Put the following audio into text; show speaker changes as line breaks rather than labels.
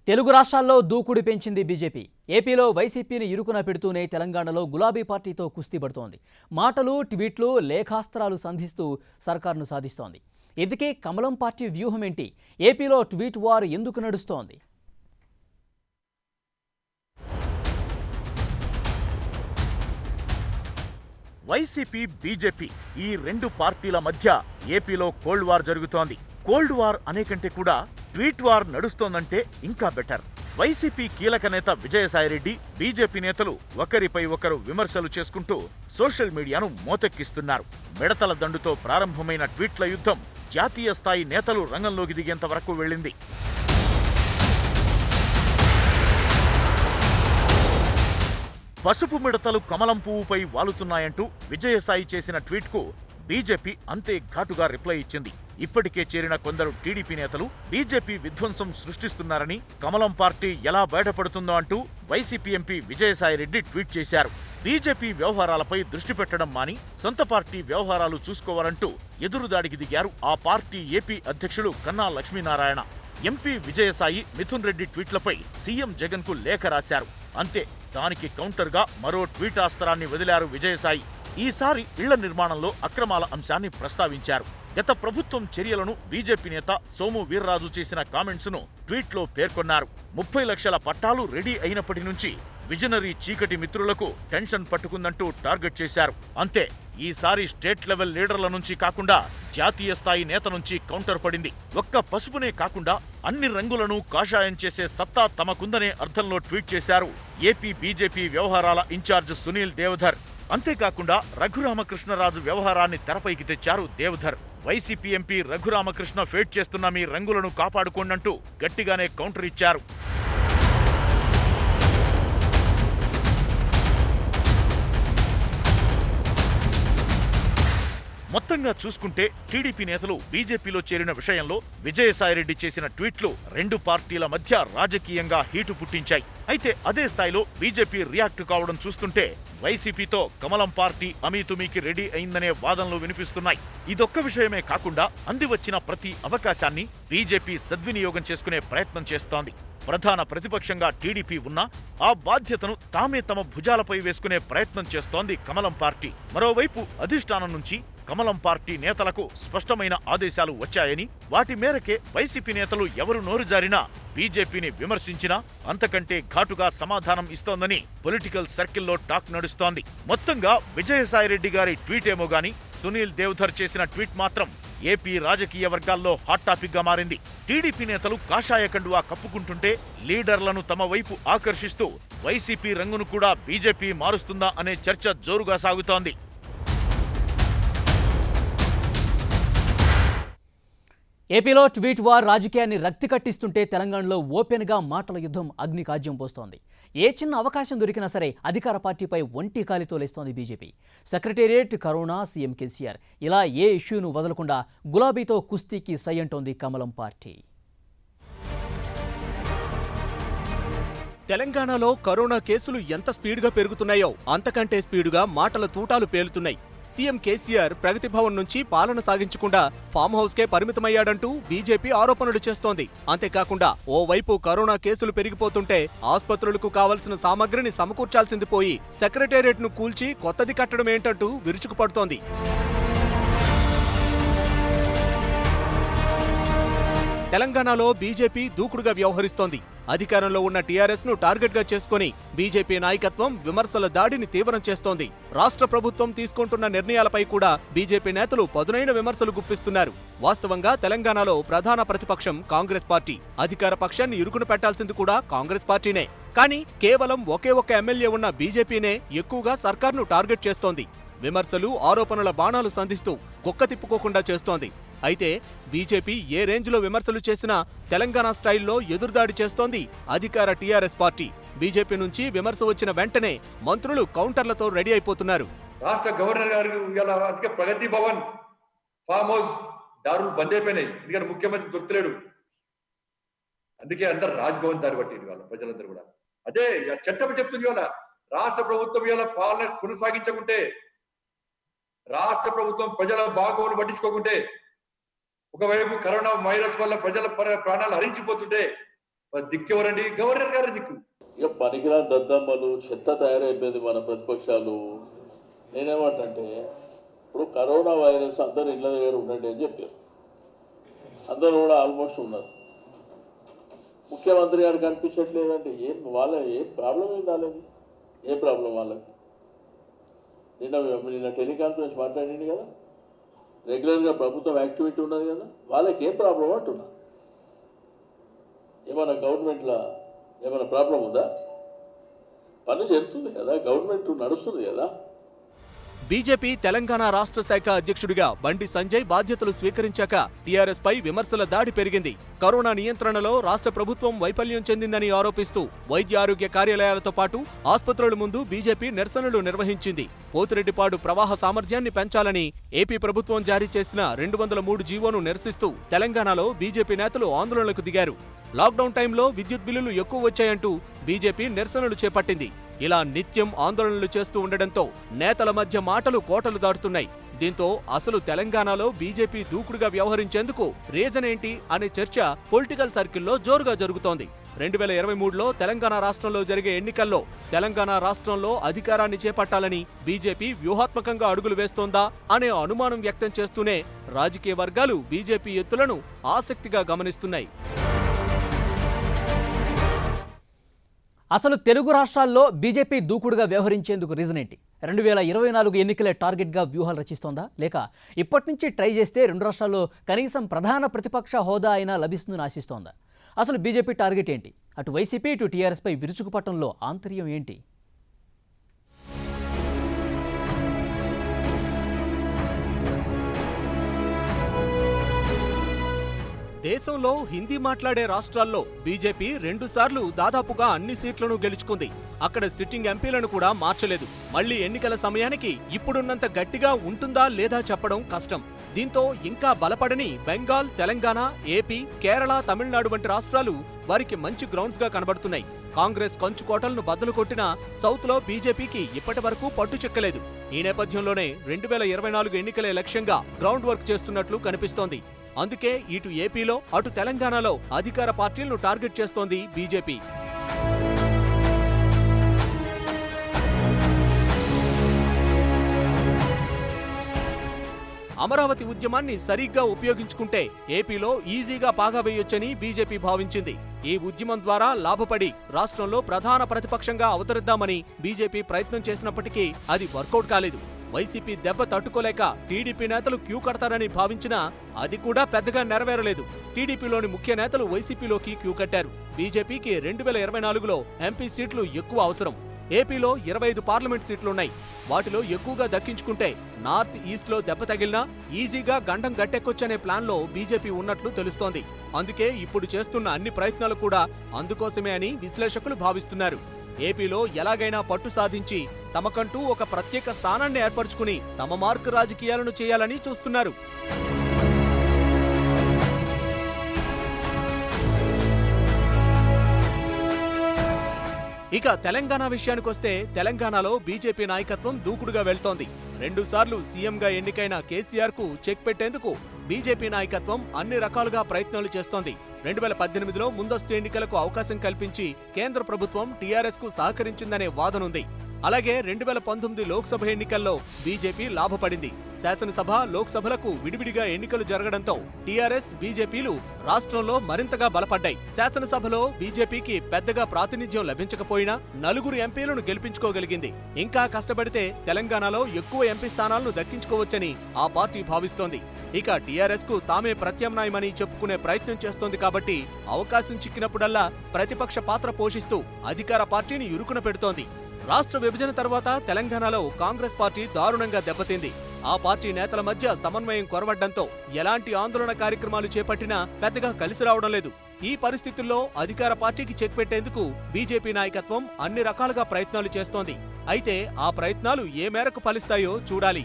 తెలుగు రాష్ట్రాల్లో దూకుడు పెంచింది బీజేపీ. ఏపీలో వైసీపీని ఇరుకున పెడుతూనే తెలంగాణలో గులాబీ పార్టీతో కుస్తీ పడుతోంది. మాటలు, ట్వీట్లు, లేఖాస్త్రాలు సంధిస్తూ సర్కారును సాధిస్తోంది. ఇందుకే కమలం పార్టీ వ్యూహం ఏంటి? ఏపీలో ట్వీట్ వార్ ఎందుకు నడుస్తోంది?
వైసీపీ, బీజేపీ ఈ రెండు పార్టీల మధ్య ఏపీలో కోల్డ్ వార్ జరుగుతోంది. కోల్డ్ వార్ అనే కంటే కూడా ట్వీట్ వార్ నడుస్తోందంటే ఇంకా బెటర్. వైసీపీ కీలక నేత విజయసాయిరెడ్డి, బీజేపీ నేతలు ఒకరిపై ఒకరు విమర్శలు చేసుకుంటూ సోషల్ మీడియాను మోతెక్కిస్తున్నారు. మిడతల దండుతో ప్రారంభమైన ట్వీట్ల యుద్ధం జాతీయ స్థాయి నేతలు రంగంలోకి దిగేంత వరకు వెళ్ళింది. పసుపు మిడతలు కమలం పువ్వుపై వాలుతున్నాయంటూ విజయసాయి చేసిన ట్వీట్కు బీజేపీ అంతే ఘాటుగా రిప్లై ఇచ్చింది. ఇప్పటికే చేరిన కొందరు టీడీపీ నేతలు బీజేపీ విధ్వంసం సృష్టిస్తున్నారని, కమలం పార్టీ ఎలా బయటపడుతుందో అంటూ వైసీపీ ఎంపీ విజయసాయిరెడ్డి ట్వీట్ చేశారు. బీజేపీ వ్యవహారాలపై దృష్టి పెట్టడం మాని సొంత పార్టీ వ్యవహారాలు చూసుకోవాలంటూ ఎదురుదాడికి దిగారు ఆ పార్టీ ఏపీ అధ్యక్షుడు కన్నా లక్ష్మీనారాయణ. ఎంపీ విజయసాయి, మిథున్ రెడ్డి ట్వీట్లపై సీఎం జగన్ కు లేఖ రాశారు. అంతే, దానికి కౌంటర్గా మరో ట్వీటాస్త్రాన్ని వదిలారు విజయసాయి. ఈసారి ఇళ్ల నిర్మాణంలో అక్రమాల అంశాన్ని ప్రస్తావించారు. గత ప్రభుత్వం చర్యలను బీజేపీ నేత సోము వీర్రాజు చేసిన కామెంట్స్ను ట్వీట్లో పేర్కొన్నారు. 30 లక్షల పట్టాలు రెడీ అయినప్పటి నుంచి విజనరీ చీకటి మిత్రులకు టెన్షన్ పట్టుకుందంటూ టార్గెట్ చేశారు. అంతే, ఈసారి స్టేట్ లెవెల్ లీడర్ల నుంచి కాకుండా జాతీయ స్థాయి నేత నుంచి కౌంటర్ పడింది. ఒక్క పసుపునే కాకుండా అన్ని రంగులను కాషాయం చేసే సత్తా తమకుందనే అర్థంలో ట్వీట్ చేశారు ఏపీ బీజేపీ వ్యవహారాల ఇన్ఛార్జ్ సునీల్ దేవధర్. అంతేకాకుండా రఘురామకృష్ణరాజు వ్యవహారాన్ని తెరపైకి తెచ్చారు Deodhar. YCP MP Raghurama Krishna fate చేస్తున్న మీ రంగులను కాపాడుకోండంటూ గట్టిగానే కౌంటర్ ఇచ్చారు. మొత్తంగా చూసుకుంటే టీడీపీ నేతలు బీజేపీలో చేరిన విషయంలో విజయసాయిరెడ్డి చేసిన ట్వీట్లు రెండు పార్టీల మధ్య రాజకీయంగా హీటు పుట్టించాయి. అయితే అదే స్థాయిలో బీజేపీ రియాక్ట్ కావడం చూస్తుంటే వైసీపీతో కమలం పార్టీ అమీతుమీకి రెడీ అయిందనే వాదనలు వినిపిస్తున్నాయి. ఇదొక్క విషయమే కాకుండా అందివచ్చిన ప్రతి అవకాశాన్ని బీజేపీ సద్వినియోగం చేసుకునే ప్రయత్నం చేస్తోంది. ప్రధాన ప్రతిపక్షంగా టీడీపీ ఉన్నా ఆ బాధ్యతను తామే తమ భుజాలపై వేసుకునే ప్రయత్నం చేస్తోంది కమలం పార్టీ. మరోవైపు అధిష్టానం నుంచి కమలం పార్టీ నేతలకు స్పష్టమైన ఆదేశాలు వచ్చాయని, వాటి మేరకే వైసీపీ నేతలు ఎవరు నోరు జారినా బీజేపీని విమర్శించినా అంతకంటే ఘాటుగా సమాధానం ఇస్తోందని పొలిటికల్ సర్కిల్లో టాక్ నడుస్తోంది. మొత్తంగా విజయసాయిరెడ్డి గారి ట్వీటేమో గాని సునీల్ దేవధర్ చేసిన ట్వీట్ మాత్రం ఏపీ రాజకీయ వర్గాల్లో హాట్ టాపిక్ గా మారింది. టీడీపీ నేతలు కాషాయ కండువా కప్పుకుంటుంటే లీడర్లను తమ వైపు ఆకర్షిస్తూ వైసీపీ రంగును కూడా బీజేపీ మారుస్తుందా అనే చర్చ జోరుగా సాగుతోంది.
ఏపీలో ట్వీట్ వార్ రాజకీయాన్ని రక్తి కట్టిస్తుంటే తెలంగాణలో ఓపెన్గా మాటల యుద్ధం అగ్నికాజ్యం పోస్తోంది. ఏ చిన్న అవకాశం దొరికినా సరే అధికార పార్టీపై ఒంటి కాలితో లేస్తోంది BJP. Secretariat, corona, CM KCR ఇలా ఏ ఇష్యూను వదలకుండా గులాబీతో కుస్తీకి సై అంటోంది కమలం పార్టీ.
తెలంగాణలో కరోనా కేసులు ఎంత స్పీడ్గా పెరుగుతున్నాయో అంతకంటే స్పీడుగా మాటల తూటాలు పేలుతున్నాయి. సీఎం కేసీఆర్ ప్రగతి భవన్ నుంచి పాలన సాగించకుండా ఫామ్ హౌస్ కే పరిమితమయ్యాడంటూ బీజేపీ ఆరోపణలు చేస్తోంది. అంతేకాకుండా ఓవైపు కరోనా కేసులు పెరిగిపోతుంటే ఆసుపత్రులకు కావలసిన సామగ్రిని సమకూర్చాల్సింది పోయి సెక్రటేరియట్ ను కూల్చి కొత్తది కట్టడం ఏంటంటూ విరుచుకుపడుతోంది. తెలంగాణలో బీజేపీ దూకుడుగా వ్యవహరిస్తోంది. అధికారంలో ఉన్న టీఆర్ఎస్ ను టార్గెట్ గా చేసుకుని బీజేపీ నాయకత్వం విమర్శల దాడిని తీవ్రం చేస్తోంది. రాష్ట్ర ప్రభుత్వం తీసుకుంటున్న నిర్ణయాలపై కూడా బీజేపీ నేతలు పదునైన విమర్శలు గుప్పిస్తున్నారు. వాస్తవంగా తెలంగాణలో ప్రధాన ప్రతిపక్షం కాంగ్రెస్ పార్టీ. అధికార పక్షాన్ని ఇరుకున పెట్టాల్సింది కూడా కాంగ్రెస్ పార్టీనే. కానీ కేవలం ఒకే ఒక్క ఎమ్మెల్యే ఉన్న బీజేపీనే ఎక్కువగా సర్కార్ను టార్గెట్ చేస్తోంది. విమర్శలు, ఆరోపణల బాణాలు సంధిస్తూ కుక్క తిప్పుకోకుండా చేస్తోంది. అయితే బీజేపీ ఏ రేంజ్లో విమర్శలు చేసినా తెలంగాణ స్టైల్లో ఎదురుదాడి చేస్తోంది అధికార టీఆర్ఎస్ పార్టీ. బీజేపీ నుంచి విమర్శ వచ్చిన వెంటనే మంత్రులు కౌంటర్లతో రెడీ అయిపోతున్నారు.
రాష్ట్ర గవర్నర్ గారు అందుకే ప్రగతి భవన్, ఫామ్ హౌస్ దారులు బంద్ అయిపోయినాయి. ఎందుకంటే ముఖ్యమంత్రి దొరకలేడు. అందుకే అందరు రాజ్భవన్ దారి పట్టింది వాళ్ళ ప్రజలందరూ కూడా. అదే చట్టం చెప్తుంది ఇవాళ రాష్ట్ర ప్రభుత్వం ఇవాళ పాలన కొనసాగించకుంటే, రాష్ట్ర ప్రభుత్వం ప్రజల బాగోలు పట్టించుకోకుంటే, ఒకవైపు కరోనా వైరస్ వల్ల ప్రజల ప్రాణాలు హరించిపోతుంటే దిక్కు ఎవరండి? గవర్నర్ గారి దిక్కు.
ఇక పనికిరాని దద్దమ్మలు చెత్త తయారైపోయింది మన ప్రతిపక్షాలు. నేనేమంటే ఇప్పుడు కరోనా వైరస్ అందరూ ఇళ్ళ దగ్గర ఉండండి అని చెప్పారు. అందరూ కూడా ఆల్మోస్ట్ ఉన్నారు. ముఖ్యమంత్రి గారు కనిపించట్లేదంటే ఏం ప్రాబ్లం ఏం రాలేదు. ఏ ప్రాబ్లం వాళ్ళకి? నిన్న టెలికాన్ఫరెన్స్ మాట్లాడింది కదా, రెగ్యులర్గా ప్రభుత్వం యాక్టివిటీ ఉన్నది కదా, వాళ్ళకి ఏం ప్రాబ్లం అంటున్నా? ఏమైనా గవర్నమెంట్లో ఏమైనా ప్రాబ్లం ఉందా? పని జరుగుతుంది కదా, గవర్నమెంట్ నడుస్తుంది కదా.
బీజేపీ తెలంగాణ రాష్ట్ర శాఖ అధ్యక్షుడిగా బండి సంజయ్ బాధ్యతలు స్వీకరించాక టీఆర్ఎస్ పై విమర్శల దాడి పెరిగింది. కరోనా నియంత్రణలో రాష్ట్ర ప్రభుత్వం వైఫల్యం చెందిందని ఆరోపిస్తూ వైద్య ఆరోగ్య కార్యాలయాలతో పాటు ఆసుపత్రుల ముందు బీజేపీ నిరసనలు నిర్వహించింది. పోతిరెడ్డిపాడు ప్రవాహ సామర్థ్యాన్ని పెంచాలని ఏపీ ప్రభుత్వం జారీ చేసిన 203 జీవోను నిరసిస్తూ తెలంగాణలో బీజేపీ నేతలు ఆందోళనలకు దిగారు. లాక్డౌన్ టైంలో విద్యుత్ బిల్లులు ఎక్కువ వచ్చాయంటూ బీజేపీ నిరసనలు చేపట్టింది. ఇలా నిత్యం ఆందోళనలు చేస్తూ ఉండడంతో నేతల మధ్య మాటలు కోటలు దాటుతున్నాయి. దీంతో అసలు తెలంగాణలో బీజేపీ దూకుడుగా వ్యవహరించేందుకు రీజన్ ఏంటి అనే చర్చ పొలిటికల్ సర్కిల్లో జోరుగా జరుగుతోంది. 2023లో తెలంగాణ రాష్ట్రంలో జరిగే ఎన్నికల్లో తెలంగాణ రాష్ట్రంలో అధికారాన్ని చేపట్టాలని బీజేపీ వ్యూహాత్మకంగా అడుగులు వేస్తోందా అనే అనుమానం వ్యక్తం చేస్తూనే రాజకీయ వర్గాలు బీజేపీ ఎత్తులను ఆసక్తిగా గమనిస్తున్నాయి.
అసలు తెలుగు రాష్ట్రాల్లో బీజేపీ దూకుడుగా వ్యవహరించేందుకు రీజన్ ఏంటి? 2024 ఎన్నికలే టార్గెట్గా వ్యూహాలు రచిస్తోందా, లేక ఇప్పటి నుంచి ట్రై చేస్తే 2 రాష్ట్రాల్లో కనీసం ప్రధాన ప్రతిపక్ష హోదా అయినా లభిస్తుందని ఆశిస్తోందా? అసలు బీజేపీ టార్గెట్ ఏంటి? అటు వైసీపీ ఇటు టీఆర్ఎస్పై విరుచుకుపట్టంలో ఆంతర్యం ఏంటి?
దేశంలో హిందీ మాట్లాడే రాష్ట్రాల్లో బీజేపీ 2 సార్లు దాదాపుగా అన్ని సీట్లను గెలుచుకుంది. అక్కడ సిట్టింగ్ ఎంపీలను కూడా మార్చలేదు. మళ్లీ ఎన్నికల సమయానికి ఇప్పుడున్నంత గట్టిగా ఉంటుందా లేదా చెప్పడం కష్టం. దీంతో ఇంకా బలపడని బెంగాల్, తెలంగాణ, ఏపీ, కేరళ, తమిళనాడు వంటి రాష్ట్రాలు వారికి మంచి గ్రౌండ్స్ గా కనబడుతున్నాయి. కాంగ్రెస్ కంచుకోటలను బద్దలు కొట్టిన సౌత్ లో బీజేపీకి ఇప్పటి వరకు పట్టు చెక్కలేదు. ఈ నేపథ్యంలోనే 2024 ఎన్నికలే లక్ష్యంగా గ్రౌండ్ వర్క్ చేస్తున్నట్లు కనిపిస్తోంది. అందుకే ఇటు ఏపీలో అటు తెలంగాణలో అధికార పార్టీలను టార్గెట్ చేస్తోంది బీజేపీ. అమరావతి ఉద్యమాన్ని సరిగ్గా ఉపయోగించుకుంటే ఏపీలో ఈజీగా పాగా వేయొచ్చని బీజేపీ భావించింది. ఈ ఉద్యమం ద్వారా లాభపడి రాష్ట్రంలో ప్రధాన ప్రతిపక్షంగా అవతరిద్దామని బీజేపీ ప్రయత్నం చేసినప్పటికీ అది వర్కౌట్ కాలేదు. వైసీపీ దెబ్బ తట్టుకోలేక టీడీపీ నేతలు క్యూ కడతారని భావించినా అది కూడా పెద్దగా నెరవేరలేదు. టీడీపీలోని ముఖ్య నేతలు వైసీపీలోకి క్యూ కట్టారు. బీజేపీకి 2024లో ఎంపీ సీట్లు ఎక్కువ అవసరం. ఏపీలో 25 పార్లమెంట్ సీట్లున్నాయి. వాటిలో ఎక్కువగా దక్కించుకుంటే నార్త్ ఈస్ట్ లో దెబ్బ తగిలినా ఈజీగా గండం గట్టెక్కొచ్చనే ప్లాన్లో బీజేపీ ఉన్నట్లు తెలుస్తోంది. అందుకే ఇప్పుడు చేస్తున్న అన్ని ప్రయత్నాలు కూడా అందుకోసమే అని విశ్లేషకులు భావిస్తున్నారు. ఏపీలో ఎలాగైనా పట్టు సాధించి తమకంటూ ఒక ప్రత్యేక స్థానాన్ని ఏర్పరచుకుని తమ మార్కు రాజకీయాలను చేయాలని చూస్తున్నారు. ఇక తెలంగాణ విషయానికొస్తే తెలంగాణలో బీజేపీ నాయకత్వం దూకుడుగా వెళ్తోంది. 2 సార్లు సీఎంగా ఎన్నికైన కేసీఆర్ కు చెక్ పెట్టేందుకు బీజేపీ నాయకత్వం అన్ని రకాలుగా ప్రయత్నాలు చేస్తోంది. 2018లో ముందస్తు ఎన్నికలకు అవకాశం కల్పించి కేంద్ర ప్రభుత్వం టీఆర్ఎస్ కు సహకరించిందనే వాదనుంది. అలాగే 2019 లోక్సభ ఎన్నికల్లో బీజేపీ లాభపడింది. శాసనసభ, లోక్సభలకు విడివిడిగా ఎన్నికలు జరగడంతో టీఆర్ఎస్, బీజేపీలు రాష్ట్రంలో మరింతగా బలపడ్డాయి. శాసనసభలో బీజేపీకి పెద్దగా ప్రాతినిధ్యం లభించకపోయినా 4 ఎంపీలను గెలిపించుకోగలిగింది. ఇంకా కష్టపడితే తెలంగాణలో ఎక్కువ ఎంపీ స్థానాలను దక్కించుకోవచ్చని ఆ పార్టీ భావిస్తోంది. ఇక టీఆర్ఎస్ కు తామే ప్రత్యామ్నాయమని చెప్పుకునే ప్రయత్నం చేస్తోంది కాబట్టి అవకాశం చిక్కినప్పుడల్లా ప్రతిపక్ష పాత్ర పోషిస్తూ అధికార పార్టీని ఇరుకున పెడుతోంది. రాష్ట్ర విభజన తర్వాత తెలంగాణలో కాంగ్రెస్ పార్టీ దారుణంగా దెబ్బతింది. ఆ పార్టీ నేతల మధ్య సమన్వయం కొరవడ్డంతో ఎలాంటి ఆందోళన కార్యక్రమాలు చేపట్టినా పెద్దగా కలిసి రావడం లేదు. ఈ పరిస్థితుల్లో అధికార పార్టీకి చెక్ పెట్టేందుకు బీజేపీ నాయకత్వం అన్ని రకాలుగా ప్రయత్నాలు చేస్తోంది. అయితే ఆ ప్రయత్నాలు ఏ మేరకు ఫలిస్తాయో చూడాలి.